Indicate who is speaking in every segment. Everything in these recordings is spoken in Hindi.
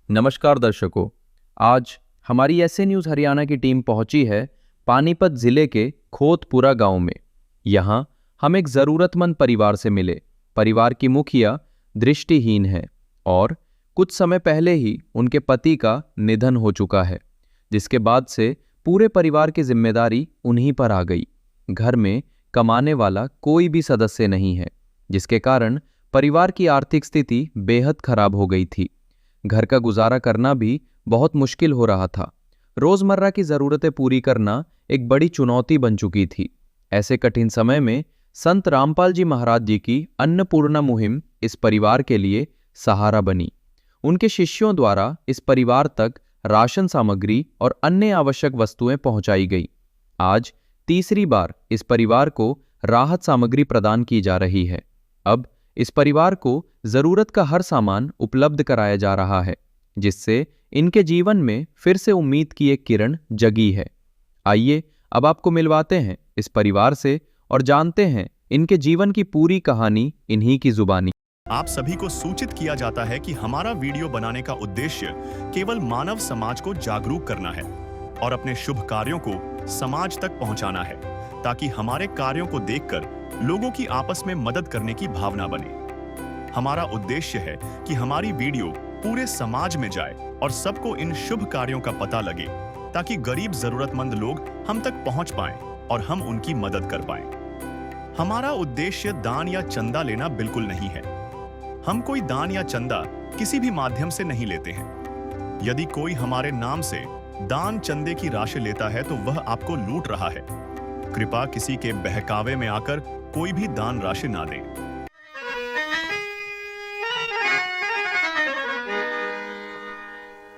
Speaker 1: नमस्कार दर्शकों। आज हमारी ऐसे न्यूज़ हरियाणा की टीम पहुंची है पानीपत जिले के खोतपुरा गांव में। यहां हम एक ज़रूरतमंद परिवार से मिले। परिवार की मुखिया दृष्टिहीन है और कुछ समय पहले ही उनके पति का निधन हो चुका है, जिसके बाद से पूरे परिवार की जिम्मेदारी उन्हीं पर आ गई। घर में कमाने वाला कोई भी सदस्य नहीं है, जिसके कारण परिवार की आर्थिक स्थिति बेहद खराब हो गई थी। घर का गुजारा करना भी बहुत मुश्किल हो रहा था। रोजमर्रा की जरूरतें पूरी करना एक बड़ी चुनौती बन चुकी थी। ऐसे कठिन समय में संत रामपाल जी महाराज जी की अन्नपूर्णा मुहिम इस परिवार के लिए सहारा बनी। उनके शिष्यों द्वारा इस परिवार तक राशन सामग्री और अन्य आवश्यक वस्तुएं पहुंचाई गई। आज तीसरी बार इस परिवार को राहत सामग्री प्रदान की जा रही है। अब इस परिवार को जरूरत का हर सामान उपलब्ध कराया जा रहा है, जिससे इनके जीवन में फिर से उम्मीद की एक किरण जगी है। आइए अब आपको मिलवाते हैं इस परिवार से और जानते हैं इनके जीवन की पूरी कहानी इन्हीं की जुबानी।
Speaker 2: आप सभी को सूचित किया जाता है कि हमारा वीडियो बनाने का उद्देश्य केवल मानव समाज को जागरूक करना है और अपने शुभ कार्यों को समाज तक पहुंचाना है, ताकि हमारे कार्यों को देखकर लोगों की आपस में मदद करने की भावना बने। हमारा उद्देश्य है कि हमारी वीडियो पूरे समाज में जाए और सबको इन शुभ कार्यों का पता लगे, ताकि गरीब जरूरतमंद लोग हम तक पहुंच पाएं और हम उनकी मदद कर पाएं। हमारा उद्देश्य दान या चंदा लेना बिल्कुल नहीं है। हम कोई दान या चंदा किसी भी माध्यम से नहीं लेते हैं। यदि कोई हमारे नाम से दान चंदे की राशि लेता है तो वह आपको लूट रहा है। कृपया किसी के बहकावे में आकर कोई भी दान राशि ना दें।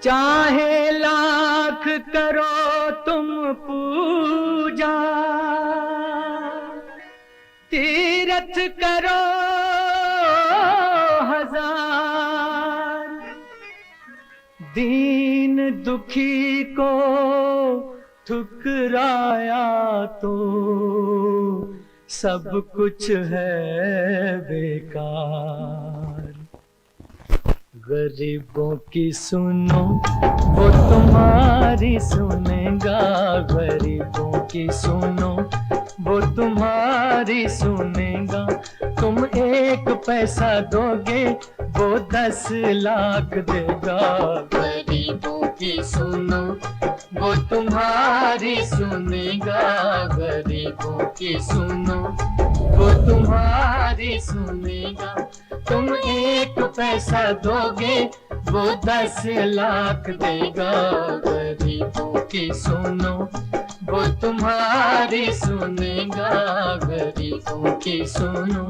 Speaker 3: चाहे लाख करो तुम पूजा, तीर्थ करो हजार, दीन दुखी को ठुकराया तो सब कुछ है बेकार। गरीबों की सुनो वो तुम्हारी सुनेगा, गरीबों की सुनो वो तुम्हारी सुनेगा। तुम 1 पैसा दोगे वो 10 लाख देगा। गरीबों की सुनो वो तुम्हारी सुनेगा, गरीबों की सुनो वो तुम्हारी सुनेगा। तुम 1 पैसा दोगे वो 10 लाख देगा। गरीबों की सुनो वो तुम्हारी सुनेगा, गरीबों की सुनो।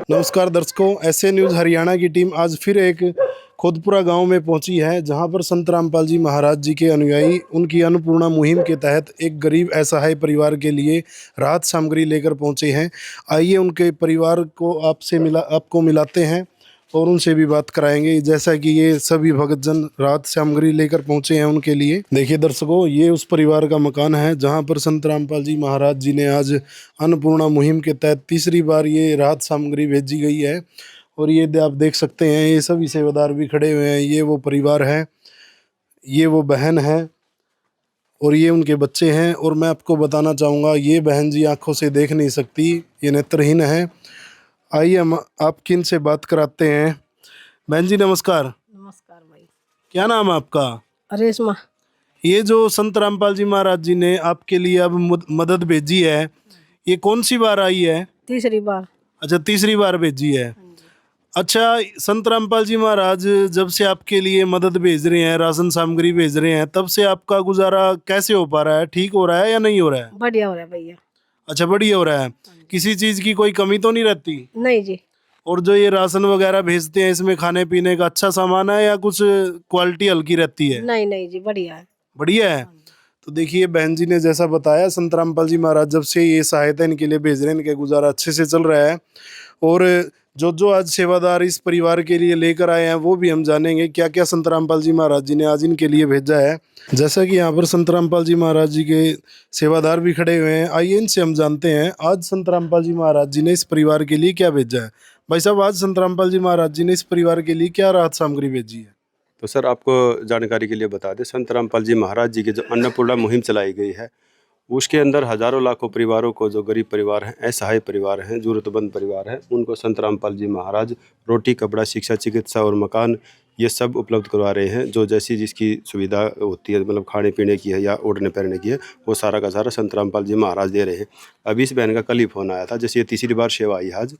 Speaker 4: नमस्कार दर्शकों, ऐसे न्यूज़ हरियाणा की टीम आज फिर एक खोतपुरा गांव में पहुंची है, जहां पर संत रामपाल जी महाराज जी के अनुयायी उनकी अन्नपूर्णा मुहिम के तहत एक गरीब असहाय परिवार के लिए राहत सामग्री लेकर पहुंचे हैं। आइए उनके परिवार को आपको मिलाते हैं और उनसे भी बात कराएंगे, जैसा कि ये सभी भक्तजन राहत सामग्री लेकर पहुंचे हैं उनके लिए। देखिए दर्शकों, ये उस परिवार का मकान है जहां पर संत रामपाल जी महाराज जी ने आज अन्नपूर्णा मुहिम के तहत तीसरी बार ये राहत सामग्री भेजी गई है। और ये आप देख सकते हैं, ये सभी सेवादार भी खड़े हुए हैं। ये वो परिवार है, ये वो बहन है और ये उनके बच्चे हैं। और मैं आपको बताना चाहूँगा, ये बहन जी आँखों से देख नहीं सकती, ये नेत्रहीन है। आइए हम आपकी इनसे बात कराते हैं। बहन जी नमस्कार।
Speaker 5: नमस्कार भाई।
Speaker 4: क्या नाम है आपका?
Speaker 5: रेशमा।
Speaker 4: ये जो संत रामपाल जी महाराज जी ने आपके लिए अब मदद भेजी है, ये कौन सी बार आई है?
Speaker 5: तीसरी बार।
Speaker 4: अच्छा, तीसरी बार भेजी है। अच्छा, संत रामपाल जी महाराज जब से आपके लिए मदद भेज रहे हैं, राशन सामग्री भेज रहे हैं, तब से आपका गुजारा कैसे हो पा रहा है? ठीक हो रहा है या नहीं हो रहा है?
Speaker 5: बढ़िया हो रहा है भैया।
Speaker 4: अच्छा, बढ़िया हो रहा है। किसी चीज की कोई कमी तो नहीं रहती?
Speaker 5: नहीं जी।
Speaker 4: और जो ये राशन वगैरह भेजते हैं, इसमें खाने पीने का अच्छा सामान है या कुछ क्वालिटी हल्की रहती है?
Speaker 5: नहीं नहीं जी, बढ़िया है।
Speaker 4: बढ़िया है। तो देखिए बहन जी ने जैसा बताया, संत रामपाल जी महाराज जब से ये सहायता इनके लिए भेज रहे हैं, इनके गुजारा अच्छे से चल रहा है। और जो आज सेवादार इस परिवार के लिए लेकर आए हैं, वो भी हम जानेंगे क्या क्या संत रामपाल जी महाराज जी ने आज इनके लिए भेजा है। जैसा कि यहाँ पर संत रामपाल जी महाराज जी के सेवादार भी खड़े हुए हैं, आइए इनसे हम जानते हैं आज संत रामपाल जी महाराज जी ने इस परिवार के लिए क्या भेजा है। भाई साहब, आज संत रामपाल जी महाराज जी ने इस परिवार के लिए क्या राहत सामग्री भेजी है?
Speaker 6: तो सर आपको जानकारी के लिए बता दें, संत रामपाल जी महाराज जी की जो अन्नपूर्णा मुहिम चलाई गई है उसके अंदर हजारों लाखों परिवारों को, जो गरीब परिवार हैं, असहाय परिवार हैं, जरूरतमंद परिवार हैं, उनको संत रामपाल जी महाराज रोटी, कपड़ा, शिक्षा, चिकित्सा और मकान ये सब उपलब्ध करवा रहे हैं। जो जैसी जिसकी सुविधा होती है, मतलब खाने पीने की है या ओढ़ने पहनने की है, वो सारा का सारा संत रामपाल जी महाराज दे रहे हैं। अभी इस बहन का कल ही फ़ोन आया था, जैसे ये तीसरी बार सेवा आई आज,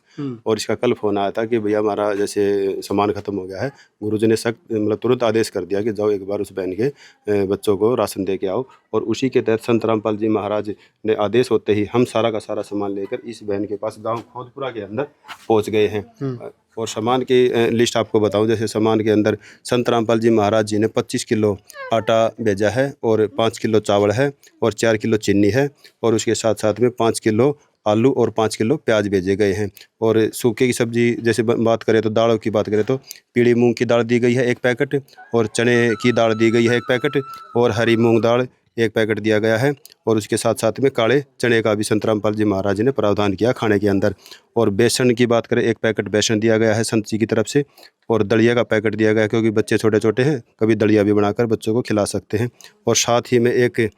Speaker 6: और इसका कल फ़ोन आया था कि भैया हमारा जैसे सामान ख़त्म हो गया है। गुरुजी ने सख्त मतलब तुरंत आदेश कर दिया कि जाओ एक बार उस बहन के बच्चों को राशन दे के आओ, और उसी के तहत संत रामपाल जी महाराज ने आदेश होते ही हम सारा का सारा सामान लेकर इस बहन के पास गांव खोदपुरा के अंदर पहुंच गए हैं। और सामान की लिस्ट आपको बताऊं, जैसे सामान के अंदर संत रामपाल जी महाराज जी ने 25 किलो आटा भेजा है, और 5 किलो चावल है, और 4 किलो चीनी है, और उसके साथ साथ में 5 किलो आलू और 5 किलो प्याज भेजे गए हैं। और सूखे की सब्जी जैसे बात करें तो दालों की बात करें तो पीली मूंग की दाल दी गई है 1 पैकेट, और चने की दाल दी गई है 1 पैकेट, और हरी मूंग दाल 1 पैकेट दिया गया है। और उसके साथ साथ में काले चने का भी संत रामपाल जी महाराज ने प्रावधान किया खाने के अंदर। और बेसन की बात करें, 1 पैकेट बेसन दिया गया है संत जी की तरफ से, और दलिया का पैकेट दिया गया है, क्योंकि बच्चे छोटे छोटे हैं, कभी दलिया भी बनाकर बच्चों को खिला सकते हैं। और साथ ही में एक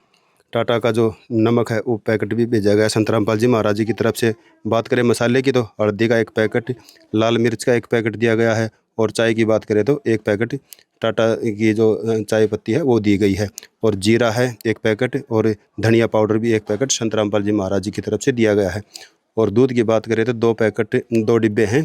Speaker 6: टाटा का जो नमक है वो पैकेट भी भेजा गया संत रामपाल जी महाराज जी की तरफ से। बात करें मसाले की तो हल्दी का 1 पैकेट, लाल मिर्च का 1 पैकेट दिया गया है, और चाय की बात करें तो 1 पैकेट टाटा की जो चाय पत्ती है वो दी गई है, और जीरा है 1 पैकेट, और धनिया पाउडर भी 1 पैकेट संत रामपाल जी महाराज जी की तरफ से दिया गया है। और दूध की बात करें तो 2 पैकेट 2 डिब्बे हैं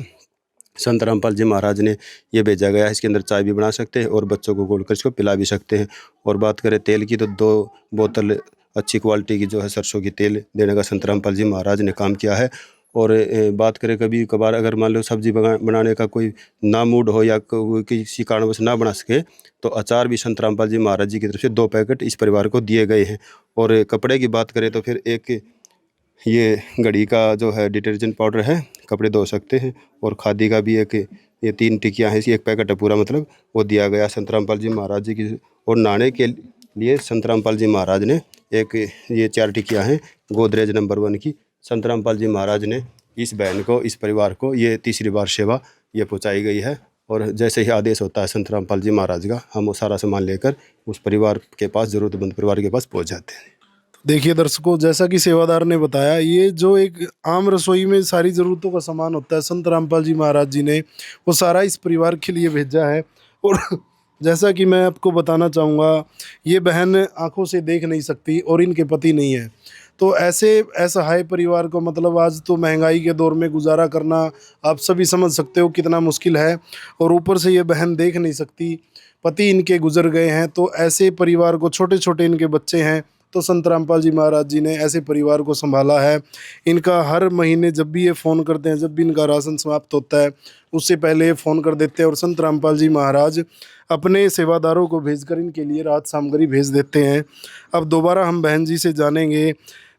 Speaker 6: संत रामपाल जी महाराज ने ये भेजा गया है। इसके अंदर चाय भी बना सकते हैं और बच्चों को घोल कर इसको पिला भी सकते हैं। और बात करें तेल की तो 2 बोतल अच्छी क्वालिटी की जो है सरसों की तेल देने का संत रामपाल जी महाराज ने काम किया है। और बात करें कभी कभार अगर मान लो सब्जी बनाने का कोई ना मूड हो या किसी कारणवश ना बना सके, तो अचार भी संत रामपाल जी महाराज जी की तरफ से 2 पैकेट इस परिवार को दिए गए हैं। और कपड़े की बात करें तो फिर एक ये घड़ी का जो है डिटर्जेंट पाउडर है, कपड़े धो सकते हैं, और खादी का भी एक ये 3 टिकियाँ हैं, इसी 1 पैकेट है पूरा, मतलब वो दिया गया संत रामपाल जी महाराज जी की। और नहाने के लिए संत रामपाल जी महाराज ने एक ये 4 टिकियाँ हैं गोदरेज नंबर 1 की। संत रामपाल जी महाराज ने इस बहन को, इस परिवार को ये तीसरी बार सेवा ये पहुँचाई गई है। और जैसे ही आदेश होता है संत रामपाल जी महाराज का, हम वो सारा सामान लेकर उस परिवार के पास, ज़रूरतमंद परिवार के पास पहुँच जाते हैं।
Speaker 4: देखिए दर्शकों, जैसा कि सेवादार ने बताया, ये जो एक आम रसोई में सारी ज़रूरतों का सामान होता है, संत रामपाल जी महाराज जी ने वो सारा इस परिवार के लिए भेजा है। और जैसा कि मैं आपको बताना चाहूँगा, ये बहन आंखों से देख नहीं सकती और इनके पति नहीं है, तो ऐसे असहाय परिवार को, मतलब आज तो महंगाई के दौर में गुजारा करना आप सभी समझ सकते हो कितना मुश्किल है, और ऊपर से ये बहन देख नहीं सकती, पति इनके गुजर गए हैं, तो ऐसे परिवार को, छोटे छोटे इनके बच्चे हैं, तो संत रामपाल जी महाराज जी ने ऐसे परिवार को संभाला है। इनका हर महीने जब भी ये फ़ोन करते हैं, जब भी इनका राशन समाप्त होता है, उससे पहले ये फ़ोन कर देते हैं, और संत रामपाल जी महाराज अपने सेवादारों को भेजकर इनके लिए राहत सामग्री भेज देते हैं। अब दोबारा हम बहन जी से जानेंगे।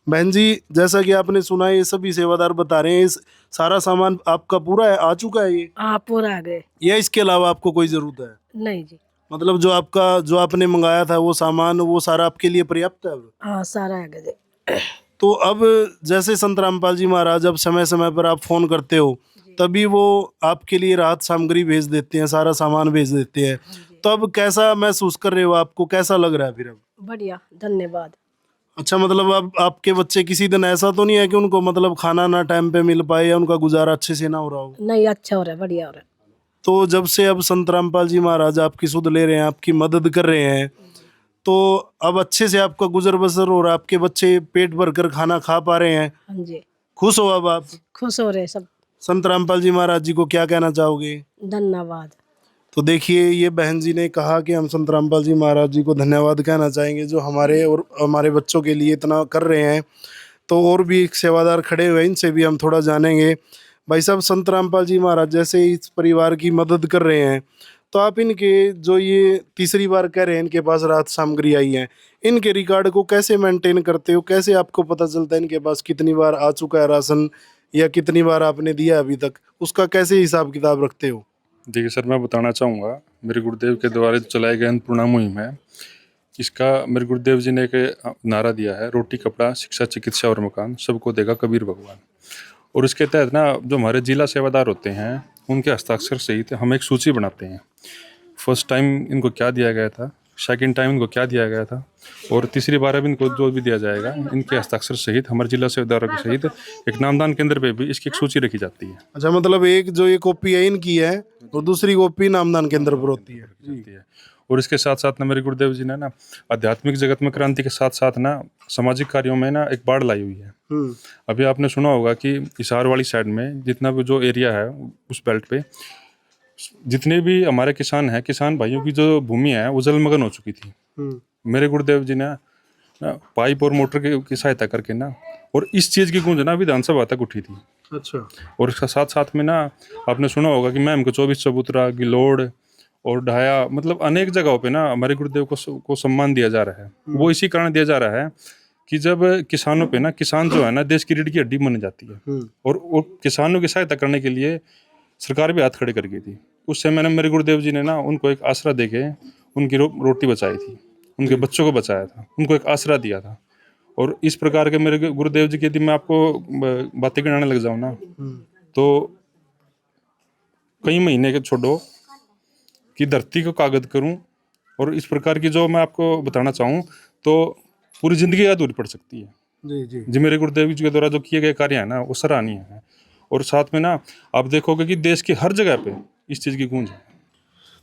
Speaker 4: बहन जी, जैसा कि आपने सुना है, ये सभी सेवादार बता रहे हैं, इस सारा सामान आपका पूरा है, आ चुका है ये?
Speaker 5: हाँ, पूरा आ गए।
Speaker 4: या इसके अलावा आपको कोई ज़रूरत है?
Speaker 5: नहीं जी।
Speaker 4: मतलब जो आपने मंगाया था वो सामान, वो सारा आपके लिए पर्याप्त है अब?
Speaker 5: हाँ, सारा आ गए जी।
Speaker 4: तो अब जैसे संत रामपाल जी महाराज अब समय समय पर आप फ़ोन करते हो, तभी वो आपके लिए राहत सामग्री भेज देते हैं, सारा सामान भेज देते हैं। तो अब कैसा महसूस कर रहे हो, आपको कैसा लग रहा है फिर अब?
Speaker 5: बढ़िया, धन्यवाद।
Speaker 4: अच्छा, मतलब अब आपके बच्चे किसी दिन ऐसा तो नहीं है कि उनको मतलब खाना ना टाइम पे मिल पाए या उनका गुजारा अच्छे से ना हो रहा हो?
Speaker 5: नहीं, अच्छा हो रहा है, बढ़िया हो रहा है।
Speaker 4: तो जब से अब संत रामपाल जी महाराज आपकी सुध ले रहे हैं, आपकी मदद कर रहे हैं, तो अब अच्छे से आपका गुजर बसर हो रहा है, आपके बच्चे पेट भर कर खाना खा पा रहे हैं,
Speaker 5: हाँ जी,
Speaker 4: खुश हो अब आप?
Speaker 5: खुश हो रहे सब।
Speaker 4: संत रामपाल जी महाराज जी को क्या कहना चाहोगे?
Speaker 5: धन्यवाद।
Speaker 4: तो देखिए, ये बहन जी ने कहा कि हम संत रामपाल जी महाराज जी को धन्यवाद कहना चाहेंगे, जो हमारे और हमारे बच्चों के लिए इतना कर रहे हैं। तो और भी एक सेवादार खड़े हुए, इनसे भी हम थोड़ा जानेंगे। भाई साहब, संत रामपाल जी महाराज जैसे इस परिवार की मदद कर रहे हैं, तो आप इनके जो ये तीसरी बार कह रहे हैं इनके पास राहत सामग्री आई है, इनके रिकॉर्ड को कैसे मेंटेन करते हो? कैसे आपको पता चलता है इनके पास कितनी बार आ चुका है राशन, या कितनी बार आपने दिया अभी तक? उसका कैसे हिसाब किताब रखते हो?
Speaker 7: देखिए सर, मैं बताना चाहूँगा, मेरे गुरुदेव के द्वारा चलाए गए अन्नपूर्णा मुहिम है, इसका मेरे गुरुदेव जी ने एक नारा दिया है, रोटी, कपड़ा, शिक्षा, चिकित्सा और मकान, सबको देगा कबीर भगवान। और इसके तहत ना, जो हमारे जिला सेवादार होते हैं, उनके हस्ताक्षर सहित हम एक सूची बनाते हैं। फर्स्ट टाइम इनको क्या दिया गया था, सेकंड टाइम इनको क्या दिया गया था, और तीसरी बार अब इनको जो भी दिया जाएगा इनके हस्ताक्षर सहित हमारे जिला सेवादारों के सहित एक नामदान केंद्र पे भी इसकी एक सूची रखी जाती है।
Speaker 4: अच्छा, मतलब एक जो ये कॉपी है इनकी है और दूसरी कॉपी नामदान केंद्र पर होती है।
Speaker 7: और इसके साथ साथ ना मेरे गुरुदेव जी ने ना आध्यात्मिक जगत में क्रांति के साथ साथ ना सामाजिक कार्यों में ना एक बाढ़ लाई हुई है। अभी आपने सुना होगा कि हिसार वाली साइड में जितना भी जो एरिया है उस बेल्ट पे जितने भी हमारे किसान हैं, किसान भाइयों की जो भूमि है वो जलमग्न हो चुकी थी। मेरे गुरुदेव जी ने ना पाइप और मोटर की सहायता करके ना, और इस चीज़ की गूंज ना विधानसभा तक उठी थी।
Speaker 4: अच्छा।
Speaker 7: और इसका साथ साथ में ना आपने सुना होगा कि मैम को 24 चबूतरा, गिलोड़ और ढाया, मतलब अनेक जगहों पे ना हमारे गुरुदेव को सम्मान दिया जा रहा है। वो इसी कारण दिया जा रहा है कि जब किसानों पे ना, किसान जो है ना देश की रीढ़ की हड्डी मानी जाती है, और किसानों की सहायता करने के लिए सरकार भी हाथ खड़े कर गई थी। उस समय मेरे गुरुदेव जी ने ना उनको एक आसरा देके उनकी रोटी बचाई थी, उनके बच्चों को बचाया था, उनको एक आसरा दिया था। और इस प्रकार के मेरे गुरुदेव जी की यदि मैं आपको बातें गिनाने लग जाऊँ ना तो कई महीने के छोड़ो कि धरती को कागज करूं, और इस प्रकार की जो मैं आपको बताना चाहूँ तो पूरी जिंदगी अधूरी पड़ सकती है। जी मेरे गुरुदेव जी के द्वारा जो किए गए कार्य है ना वो सराहनीय है। और साथ में ना आप देखोगे कि देश की हर जगह पे इस चीज़ की गूंज है।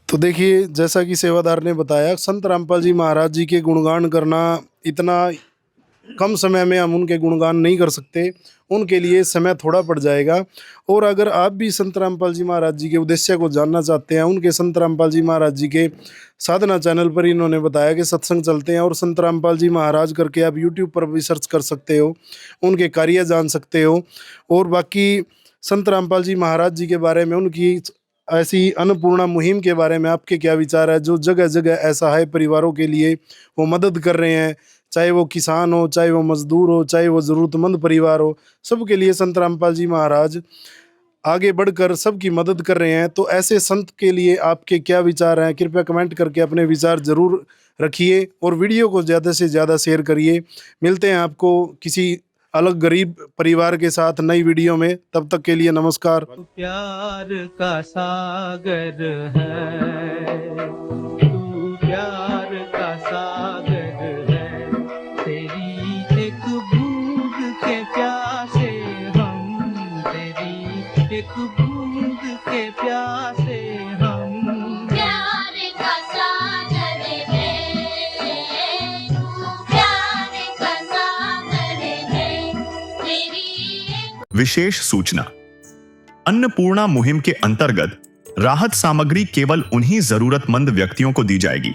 Speaker 4: तो देखिए, जैसा कि सेवादार ने बताया, संत रामपाल जी महाराज जी के गुणगान करना इतना कम समय में हम उनके गुणगान नहीं कर सकते, उनके लिए समय थोड़ा पड़ जाएगा। और अगर आप भी संत रामपाल जी महाराज जी के उद्देश्य को जानना चाहते हैं, उनके संत रामपाल जी महाराज जी के साधना चैनल पर इन्होंने बताया कि सत्संग चलते हैं, और संत रामपाल जी महाराज करके आप यूट्यूब पर भी सर्च कर सकते हो, उनके कार्य जान सकते हो। और बाकी संत रामपाल जी महाराज जी के बारे में, उनकी ऐसी अन्नपूर्णा मुहिम के बारे में आपके क्या विचार है, जो जगह जगह असहाय परिवारों के लिए वो मदद कर रहे हैं, चाहे वो किसान हो, चाहे वो मजदूर हो, चाहे वो ज़रूरतमंद परिवार हो, सबके लिए संत रामपाल जी महाराज आगे बढ़कर सबकी मदद कर रहे हैं। तो ऐसे संत के लिए आपके क्या विचार हैं, कृपया कमेंट करके अपने विचार ज़रूर रखिए, और वीडियो को ज़्यादा से ज़्यादा शेयर करिए। मिलते हैं आपको किसी अलग गरीब परिवार के साथ नई वीडियो में, तब तक के लिए नमस्कार।
Speaker 3: प्यार का सागर है, तू प्यार का सागर है, तेरी एक बूंद के प्यासे हम, तेरी एक बूंद के प्यासे हम।
Speaker 8: प्यार का सागर है, तू प्यार का सागर है, तेरी।
Speaker 2: विशेष सूचना। अन्नपूर्णा मुहिम के अंतर्गत राहत सामग्री केवल उन्हीं जरूरतमंद व्यक्तियों को दी जाएगी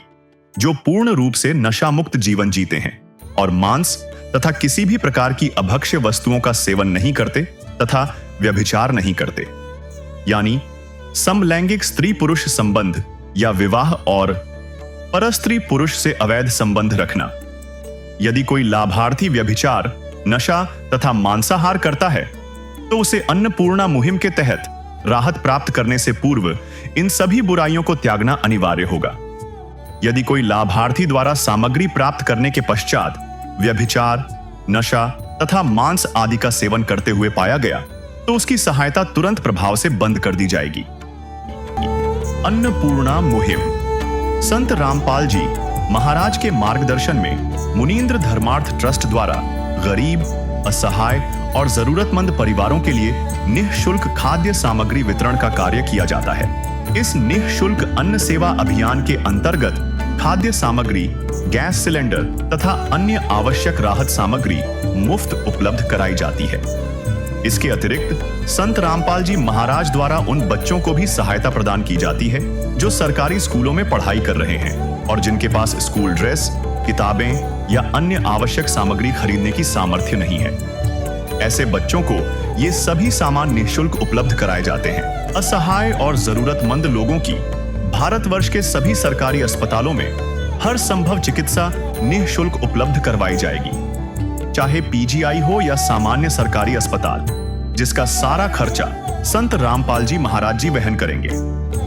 Speaker 2: जो पूर्ण रूप से नशा मुक्त जीवन जीते हैं और मांस तथा किसी भी प्रकार की अभक्ष्य वस्तुओं का सेवन नहीं करते तथा व्यभिचार नहीं करते, यानी समलैंगिक स्त्री पुरुष संबंध या विवाह और परस्त्री पुरुष से अवैध संबंध रखना। यदि कोई लाभार्थी व्यभिचार, नशा तथा मांसाहार करता है तो उसे अन्नपूर्णा मुहिम के तहत राहत प्राप्त करने से पूर्व इन सभी बुराइयों को त्यागना अनिवार्य होगा। यदि कोई लाभार्थी द्वारा सामग्री प्राप्त करने के पश्चात व्यभिचार, नशा तथा मांस आदि का सेवन करते हुए पाया गया तो उसकी सहायता तुरंत प्रभाव से बंद कर दी जाएगी। अन्नपूर्णा मुहिम संत रामपाल जी महाराज के मार्गदर्शन में मुनींद्र धर्मार्थ ट्रस्ट द्वारा गरीब, असहाय और जरूरतमंद परिवारों के लिए निःशुल्क खाद्य सामग्री वितरण का कार्य किया जाता है। इस निःशुल्क अन्न सेवा अभियान के अंतर्गत खाद्य सामग्री, गैस सिलेंडर तथा अन्य आवश्यक राहत सामग्री मुफ्त उपलब्ध कराई जाती है। इसके अतिरिक्त संत रामपाल जी महाराज द्वारा उन बच्चों को भी सहायता प्रदान की जाती है जो सरकारी स्कूलों में पढ़ाई कर रहे हैं और जिनके पास स्कूल ड्रेस, किताबें या अन्य आवश्यक सामग्री खरीदने की सामर्थ्य नहीं है। ऐसे बच्चों को ये सभी सामान निःशुल्क उपलब्ध कराए जाते हैं। असहाय और जरूरतमंद लोगों की भारतवर्ष के सभी सरकारी अस्पतालों में हर संभव चिकित्सा निःशुल्क उपलब्ध करवाई जाएगी, चाहे पीजीआई हो या सामान्य सरकारी अस्पताल, जिसका सारा खर्चा संत रामपाल जी महाराज जी वहन करेंगे।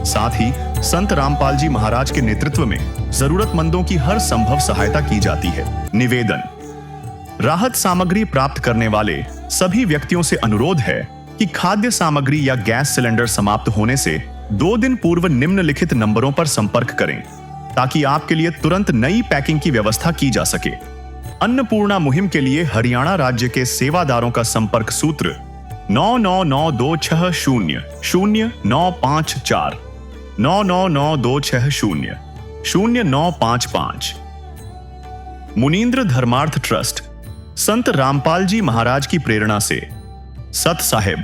Speaker 2: साथ ही संत रामपाल जी महाराज के नेतृत्व में जरूरतमंदों की हर संभव सहायता की जाती है। निवेदन। राहत सामग्री प्राप्त करने वाले सभी व्यक्तियों से अनुरोध है कि खाद्य सामग्री या गैस सिलेंडर समाप्त होने से 2 दिन पूर्व निम्नलिखित नंबरों पर संपर्क करें ताकि आपके लिए तुरंत नई पैकिंग की व्यवस्था की जा सके। अन्नपूर्णा मुहिम के लिए हरियाणा राज्य के सेवादारों का संपर्क सूत्र 9992600954 9992600955। मुनींद्र धर्मार्थ ट्रस्ट संत रामपाल जी महाराज की प्रेरणा से सत साहिब